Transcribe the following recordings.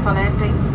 Careful, Andy.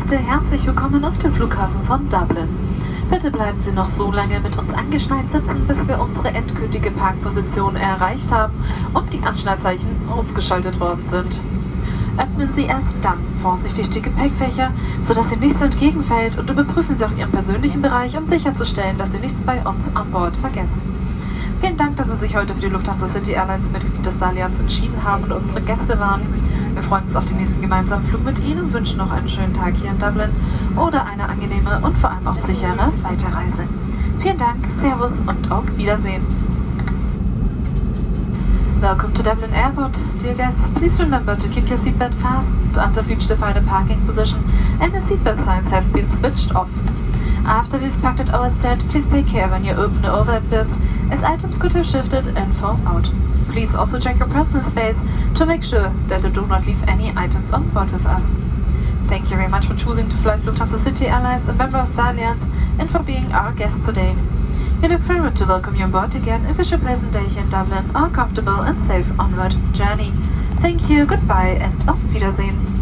Gäste, herzlich willkommen auf dem Flughafen von Dublin. Bitte bleiben Sie noch so lange mit uns angeschnallt sitzen, bis wir unsere endgültige Parkposition erreicht haben und die Anschnallzeichen ausgeschaltet worden sind. Öffnen Sie erst dann vorsichtig die Gepäckfächer, sodass Ihnen nichts entgegenfällt, und überprüfen Sie auch Ihren persönlichen Bereich, um sicherzustellen, dass Sie nichts bei uns an Bord vergessen. Vielen Dank, dass Sie sich heute für die Lufthansa City Airlines Mitglied des Allianz entschieden haben und unsere Gäste waren. Wir freuen uns auf den nächsten gemeinsamen Flug mit Ihnen und wünschen noch einen schönen Tag hier in Dublin oder eine angenehme und vor allem auch sichere Weiterreise. Vielen Dank, Servus und auf Wiedersehen. Welcome to Dublin Airport. Dear guests, please remember to keep your seatbelt fastened until you've reached the final parking position and the seatbelt signs have been switched off. After we've parked at our stand, please take care when you open the overhead bins, as items could have shifted and fall out. Please also check your personal space to make sure that you do not leave any items on board with us. Thank you very much for choosing to fly Lufthansa City Airlines, a member of the Alliance, and for being our guest today. We look forward to welcome you on board again and wish you a pleasant day here in Dublin or a comfortable and safe onward journey. Thank you, goodbye and auf Wiedersehen.